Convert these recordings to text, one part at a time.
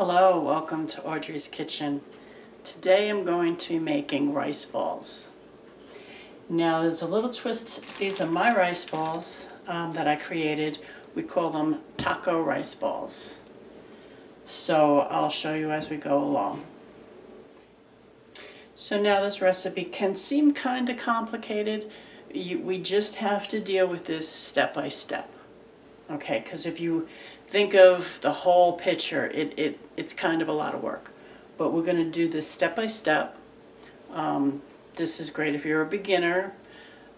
Hello, welcome to Audrey's Kitchen. Today I'm going to be making rice balls. Now there's a little twist. These are my rice balls that I created. We call them taco rice balls. So I'll show you as we go along. So now this recipe can seem kind of complicated. We just have to deal with this step by step. Okay, because if you think of the whole picture, it's kind of a lot of work. But we're going to do this step by step. This is great if you're a beginner.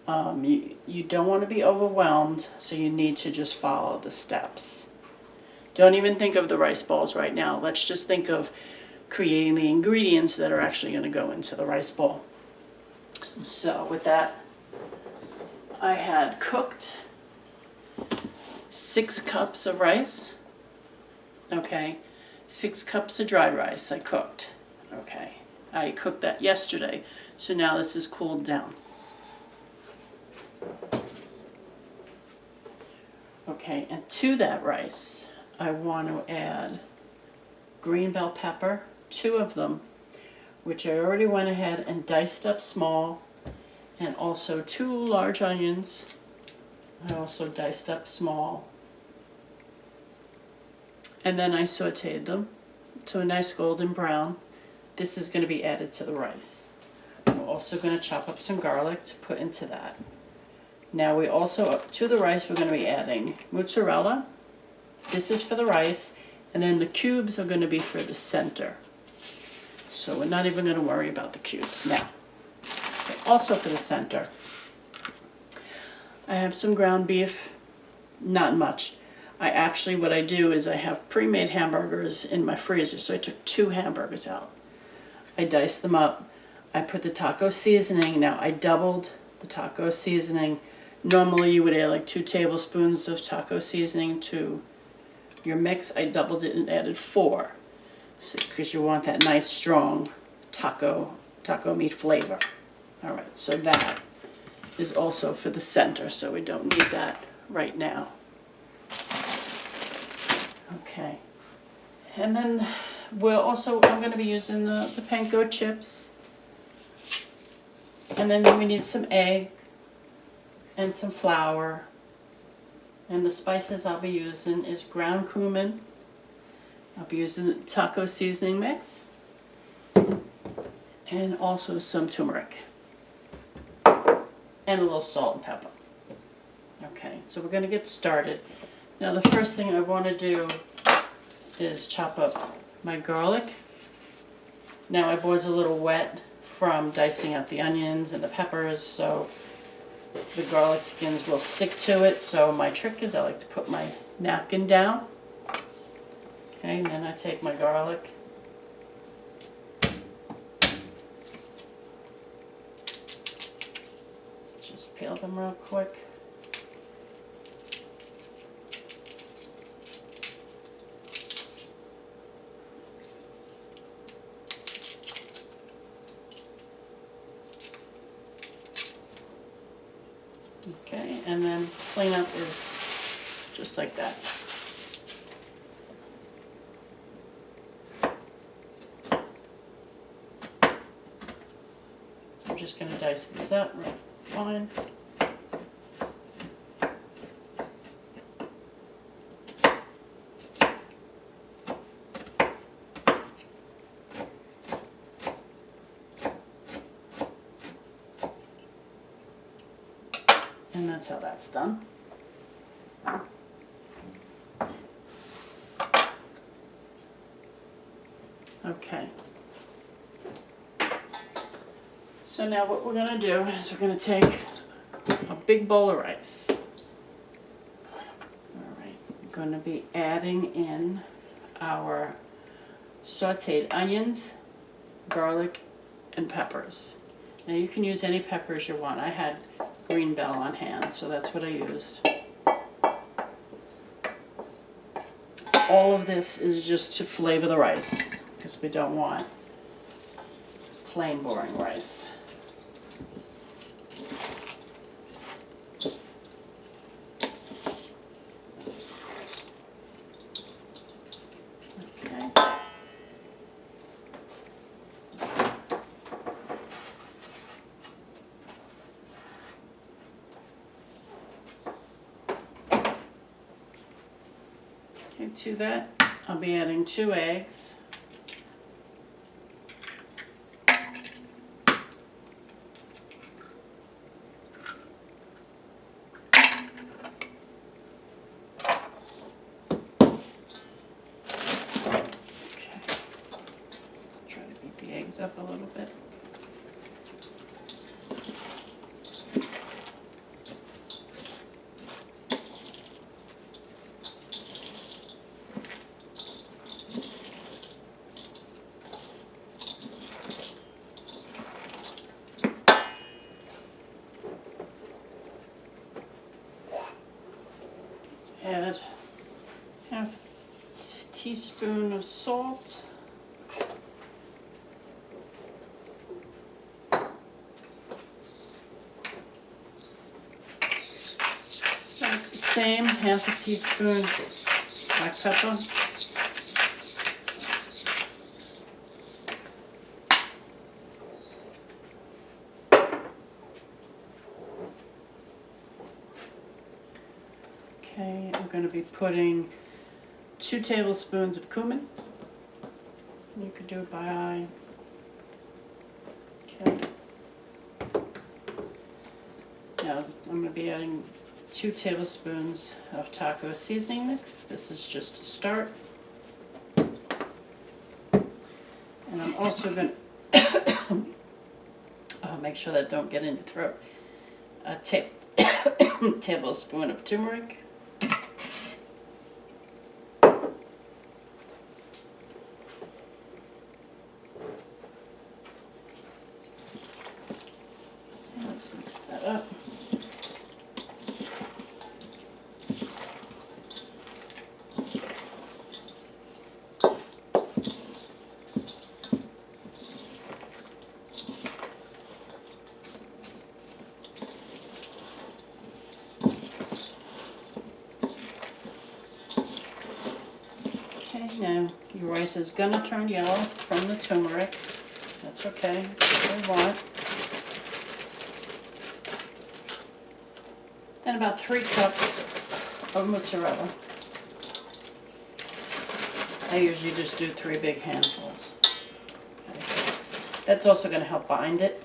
You don't want to be overwhelmed, so you need to just follow the steps. Don't even think of the rice balls right now. Let's just think of creating the ingredients that are actually going to go into the rice ball. So with that, I had cooked 6 cups of rice. Okay, 6 cups of dried rice I cooked. Okay, I cooked that yesterday, so now this is cooled down. Okay, and to that rice I want to add green bell pepper, 2 of them, which I already went ahead and diced up small, and also 2 large onions I also diced up small. And then I sauteed them to a nice golden brown. This is going to be added to the rice. We're also going to chop up some garlic to put into that. Now we also, to the rice, we're going to be adding mozzarella. This is for the rice, and then the cubes are going to be for the center. So we're not even going to worry about the cubes now. Okay, also for the center, I have some ground beef, not much. What I do is I have pre-made hamburgers in my freezer, so I took 2 hamburgers out. I diced them up. I put the taco seasoning. Now I doubled the taco seasoning. Normally you would add like 2 tablespoons of taco seasoning to your mix. I doubled it and added 4, because you want that nice strong taco meat flavor. All right, so that is also for the center, so we don't need that right now. Okay, and then I'm going to be using the panko chips, and then we need some egg and some flour, and the spices I'll be using is ground cumin. I'll be using the taco seasoning mix, and also some turmeric, and a little salt and pepper. Okay, so we're going to get started. Now the first thing I want to do is chop up my garlic. Now it was a little wet from dicing up the onions and the peppers, so the garlic skins will stick to it. So my trick is I like to put my napkin down. Okay, and then I take my garlic, just peel them real quick. Okay, and then cleanup is just like that. I'm just going to dice these up real fine. And that's how that's done. Okay. So now what we're going to do is we're going to take a big bowl of rice. Alright, we're going to be adding in our sauteed onions, garlic, and peppers. Now you can use any peppers you want. I had green bell on hand, so that's what I used. All of this is just to flavor the rice, because we don't want plain boring rice. Okay. Okay, to that I'll be adding 2 eggs. Up a little bit. Add half a teaspoon of salt. Same, half a teaspoon black pepper. Okay, I'm going to be putting 2 tablespoons of cumin. You could do it by eye. Okay. Now I'm going to be adding 2 tablespoons of taco seasoning mix. This is just a start. And I'm also going to make sure that don't get in your throat. A tablespoon of turmeric. Let's mix that up. Now, your rice is going to turn yellow from the turmeric. That's okay. That's what we want. Then about 3 cups of mozzarella. I usually just do 3 big handfuls. Okay. That's also going to help bind it.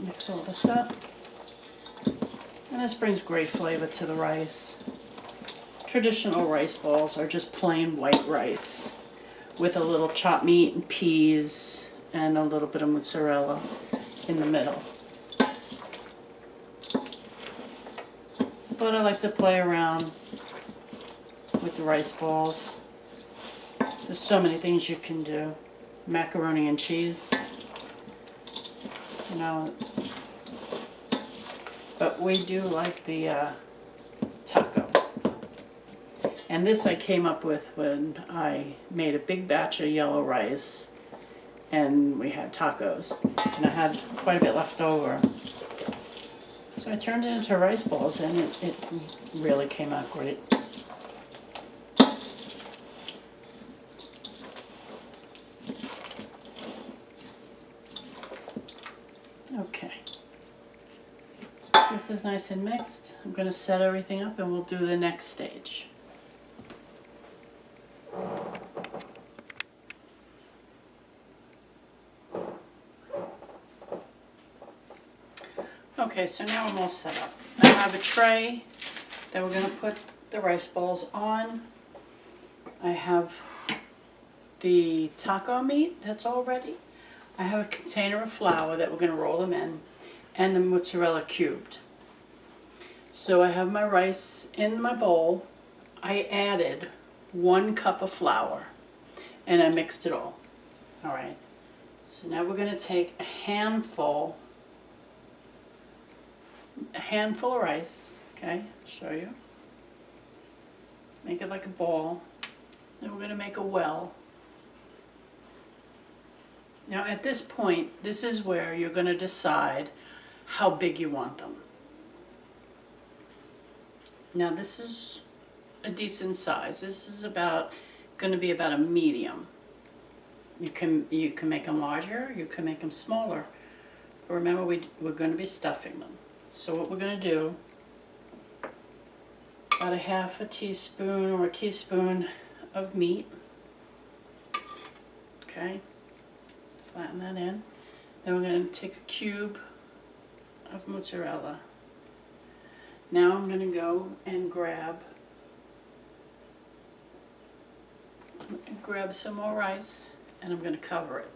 Mix all this up, and this brings great flavor to the rice. Traditional rice balls are just plain white rice with a little chopped meat and peas and a little bit of mozzarella in the middle. But I like to play around with the rice balls. There's so many things you can do. Macaroni and cheese. You know, but we do like the taco. And this I came up with when I made a big batch of yellow rice and we had tacos. And I had quite a bit left over. So I turned it into rice balls and it really came out great. Okay. This is nice and mixed. I'm going to set everything up and we'll do the next stage. Okay, so now I'm all set up. I have a tray that we're going to put the rice balls on. I have the taco meat that's all ready. I have a container of flour that we're going to roll them in, and the mozzarella cubed. So I have my rice in my bowl. I added 1 cup of flour and I mixed it all. Alright, so now we're going to take a handful of rice. Okay, I'll show you. Make it like a ball. Then we're going to make a well. Now at this point, this is where you're going to decide how big you want them. Now this is a decent size. This is going to be about a medium. You can make them larger, you can make them smaller. But remember, we're going to be stuffing them. So what we're going to do, about a half a teaspoon or a teaspoon of meat. Okay, flatten that in. Then we're going to take a cube of mozzarella. Now I'm going to go and grab some more rice, and I'm going to cover it.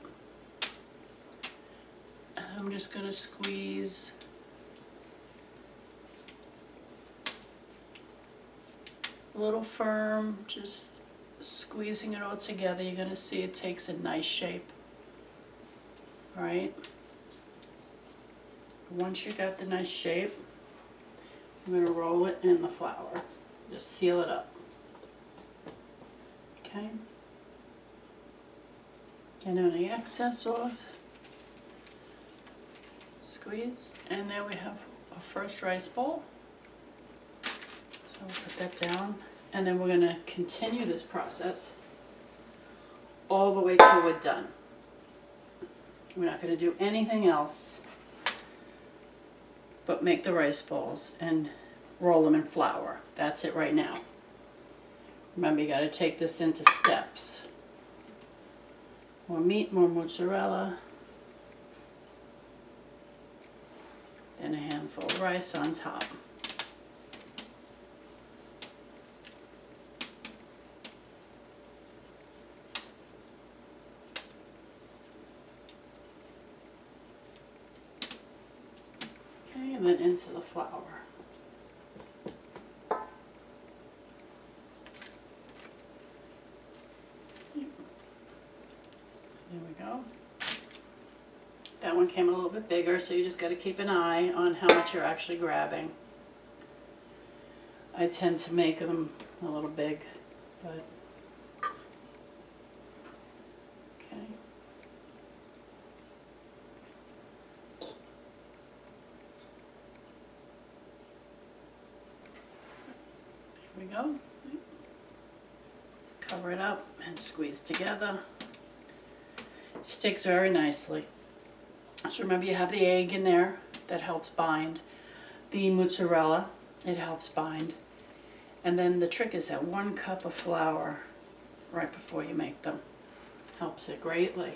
And I'm just going to squeeze a little firm, just squeezing it all together. You're going to see it takes a nice shape. All right. Once you got the nice shape, I'm going to roll it in the flour. Just seal it up. Okay. Get any excess off. Squeeze. And there we have our first rice bowl. So we'll put that down. And then we're going to continue this process all the way till we're done. We're not going to do anything else but make the rice balls and roll them in flour. That's it right now. Remember, you got to take this into steps. More meat, more mozzarella, then a handful of rice on top. Okay, and then into the flour. There we go. That one came a little bit bigger, so you just got to keep an eye on how much you're actually grabbing. I tend to make them a little big, but okay. There we go. Cover it up and squeeze together. It sticks very nicely. So remember, you have the egg in there that helps bind. The mozzarella, it helps bind. And then the trick is that 1 cup of flour right before you make them. Helps it greatly.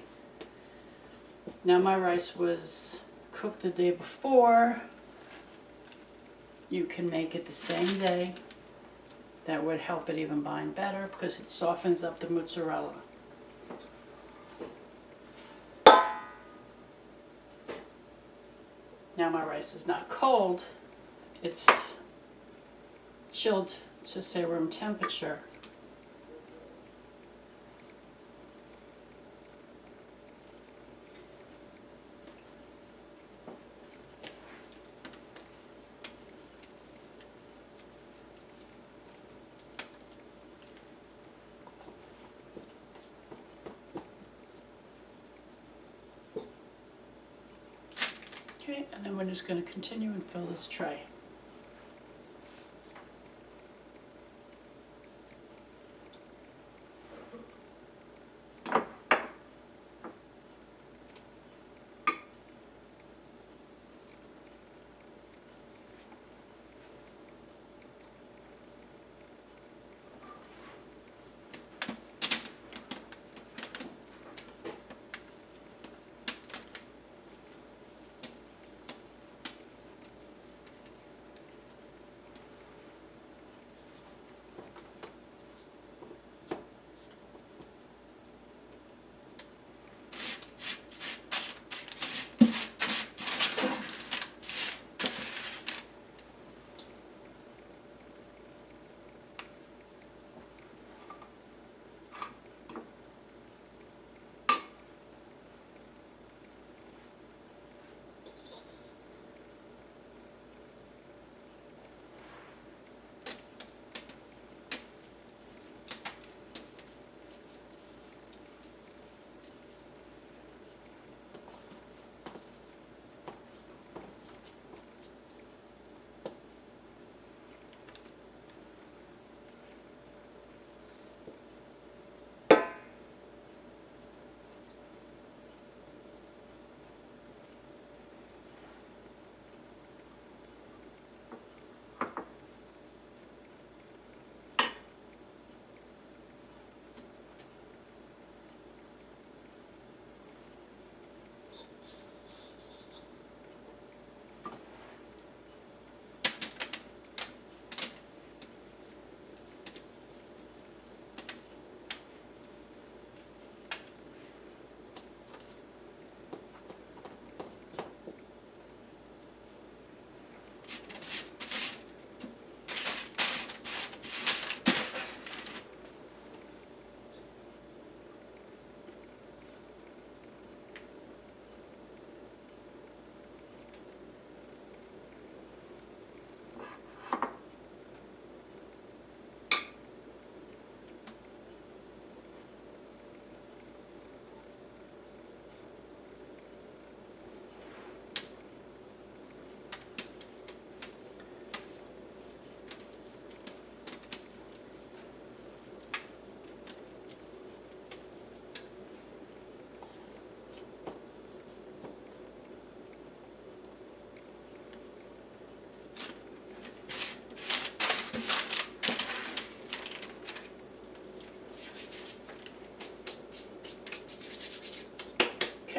Now my rice was cooked the day before. You can make it the same day. That would help it even bind better because it softens up the mozzarella. Now my rice is not cold, it's chilled to say room temperature. Okay, and then we're just going to continue and fill this tray.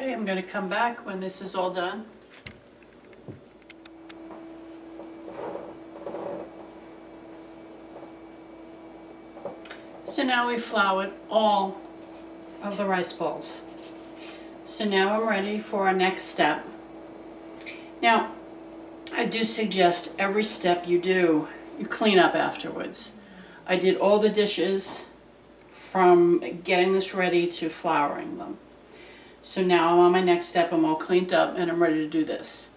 Okay, I'm going to come back when this is all done. So now we floured all of the rice balls. So now I'm ready for our next step. Now, I do suggest every step you do, you clean up afterwards. I did all the dishes from getting this ready to flouring them. So now I'm on my next step, I'm all cleaned up and I'm ready to do this.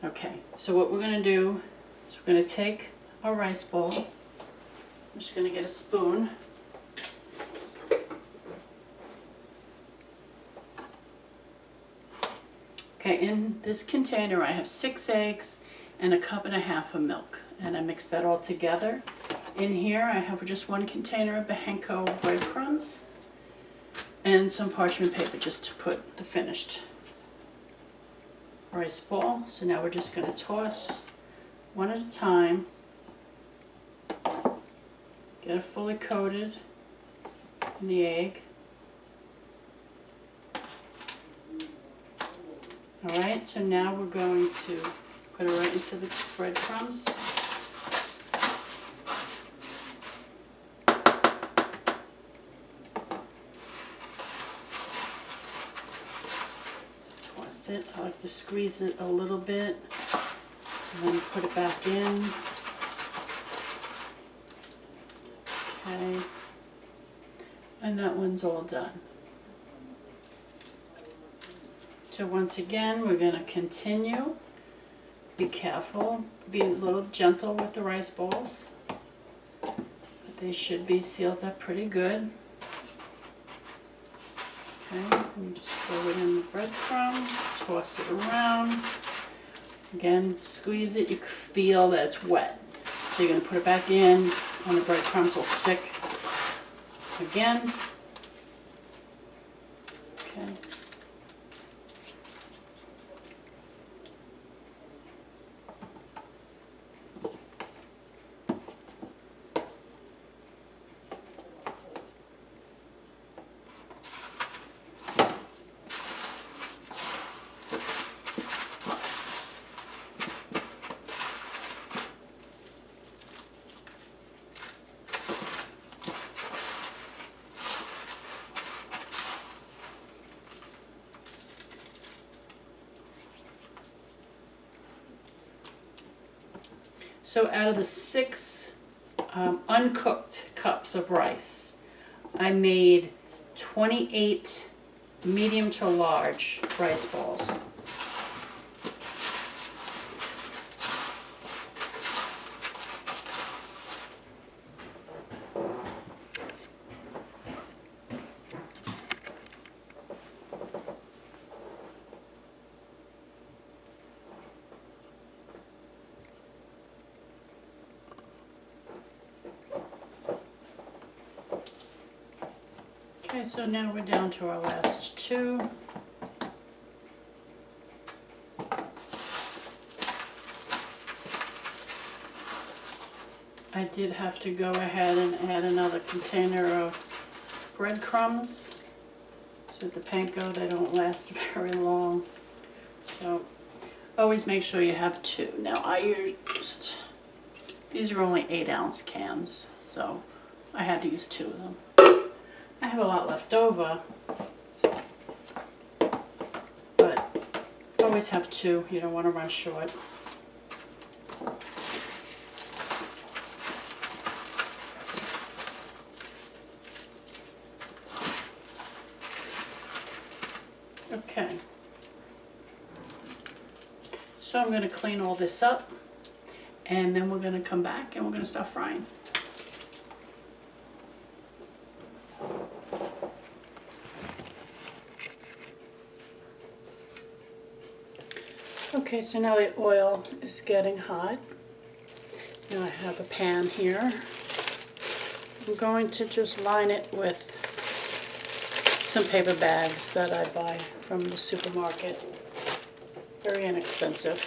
Okay, so what we're going to do is we're going to take a rice bowl. I'm just going to get a spoon. Okay, in this container I have 6 eggs and a cup and a half of milk. And I mix that all together. In here I have just 1 container of Bahenko breadcrumbs and some parchment paper just to put the finished rice ball. So now we're just going to toss one at a time. Get it fully coated in the egg. Alright, so now we're going to put it right into the breadcrumbs. Toss it. I like to squeeze it a little bit and then put it back in. Okay, and that one's all done. So once again, we're going to continue. Be careful, be a little gentle with the rice balls, but they should be sealed up pretty good. Okay, and just throw it in the breadcrumb, toss it around. Again, squeeze it, you can feel that it's wet. So you're going to put it back in, and the breadcrumbs will stick again. Okay. So out of the 6 uncooked cups of rice, I made 28 medium to large rice balls. Okay, so now we're down to our last 2. I did have to go ahead and add another container of breadcrumbs. So with the panko, they don't last very long. So always make sure you have 2. Now I used, these are only 8-ounce cans, so I had to use 2 of them. I have a lot left over, but always have 2. You don't want to run short. Okay. So I'm going to clean all this up, and then we're going to come back and we're going to start frying. Okay, so now the oil is getting hot. Now I have a pan here. I'm going to just line it with some paper bags that I buy from the supermarket. Very inexpensive,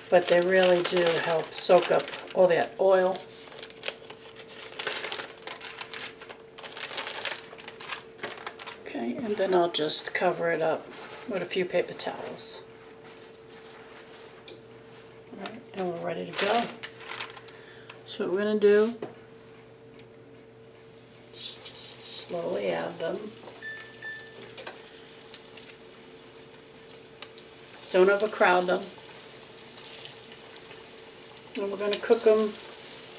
but they really do help soak up all that oil. Okay, And then I'll just cover it up with a few paper towels. All right, and we're ready to go. So what we're going to do, just slowly add them. Don't overcrowd them. And we're going to cook them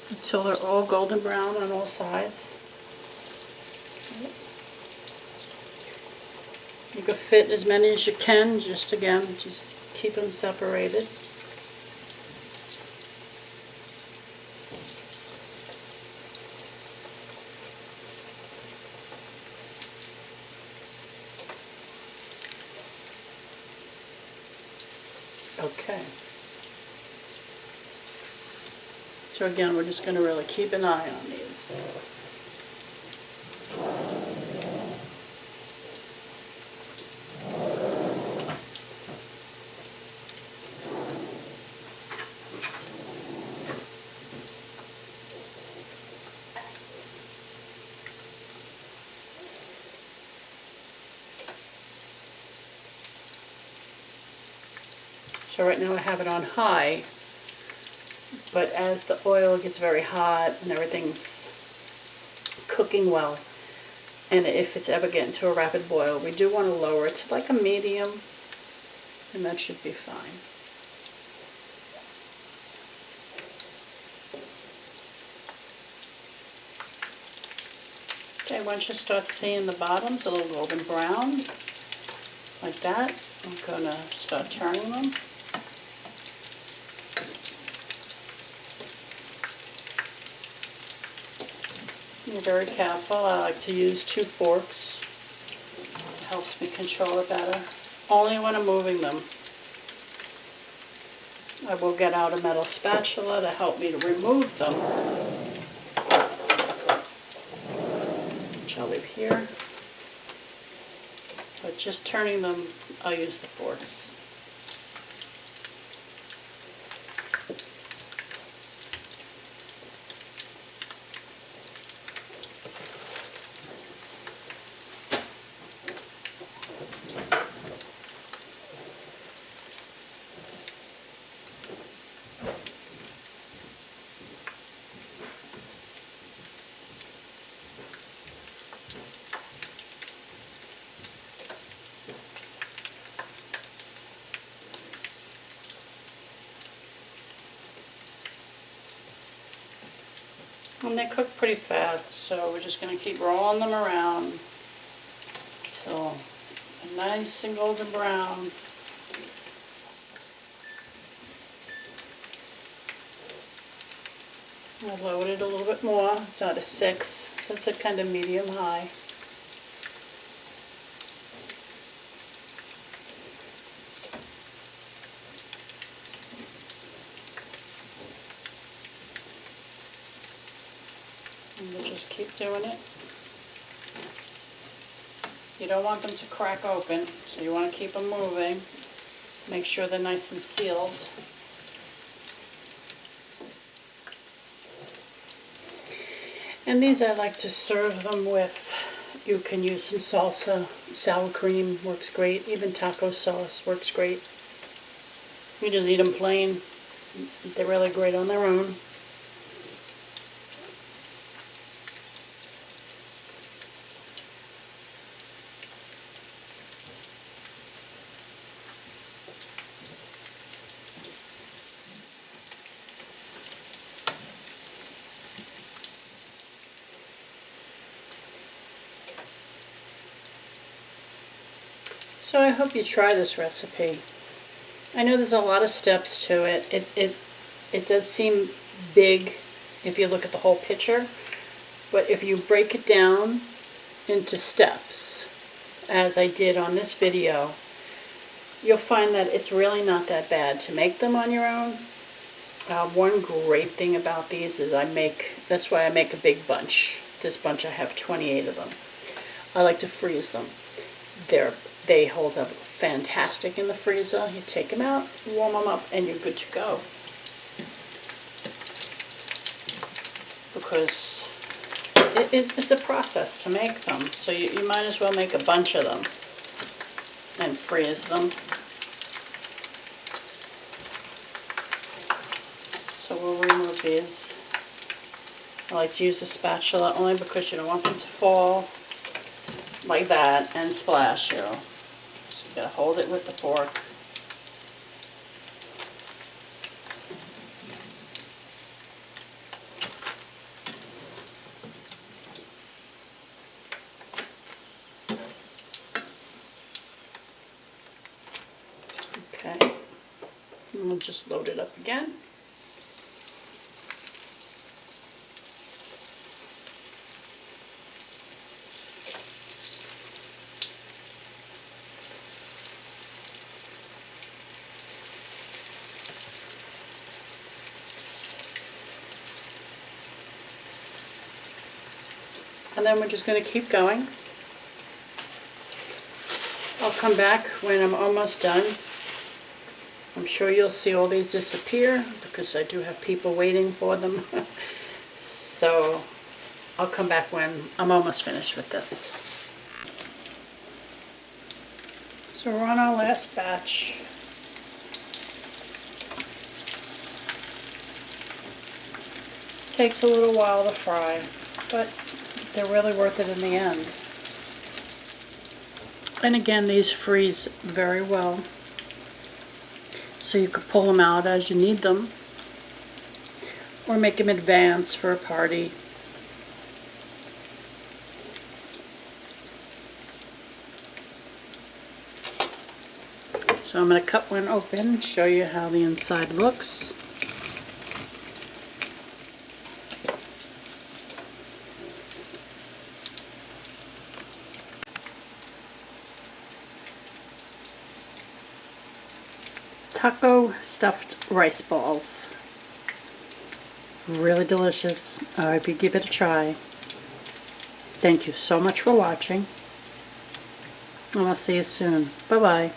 until they're all golden brown on all sides. You can fit as many as you can, just keep them separated. Okay. So again, we're just going to really keep an eye on these. So right now I have it on high, but as the oil gets very hot and everything's cooking well, and if it's ever getting to a rapid boil, we do want to lower it to like a medium, and that should be fine. Okay, once you start seeing the bottoms a little golden brown, like that, I'm going to start turning them. Be very careful. I like to use 2 forks. It helps me control it better. Only when I'm moving them. I will get out a metal spatula to help me to remove them, which I'll leave here. But just turning them, I'll use the forks. And they cook pretty fast, so we're just going to keep rolling them around. So, nice and golden brown. I lowered it a little bit more. It's at a 6, so it's a kind of medium high. And we'll just keep doing it. You don't want them to crack open, so you want to keep them moving. Make sure they're nice and sealed. And these I like to serve them with, you can use some salsa, sour cream works great, even taco sauce works great. You just eat them plain. They're really great on their own. So I hope you try this recipe. I know there's a lot of steps to it. It does seem big if you look at the whole picture, but if you break it down into steps, as I did on this video, you'll find that it's really not that bad to make them on your own. One great thing about these is that's why I make a big bunch. This bunch I have 28 of them. I like to freeze them. They hold up fantastic in the freezer. You take them out, warm them up, and you're good to go. Because it's a process to make them, so you might as well make a bunch of them and freeze them. So we'll remove these. I like to use a spatula only because you don't want them to fall like that and splash you. So you gotta hold it with the fork. Okay, and we'll just load it up again. And then we're just going to keep going. I'll come back when I'm almost done. I'm sure you'll see all these disappear because I do have people waiting for them. So I'll come back when I'm almost finished with this. So we're on our last batch. Takes a little while to fry, but they're really worth it in the end. And again, these freeze very well, so you could pull them out as you need them, or make them advance for a party. So I'm going to cut one open, show you how the inside looks. Taco stuffed rice balls. Really delicious. I hope you give it a try. Thank you so much for watching, and I'll see you soon. Bye-bye.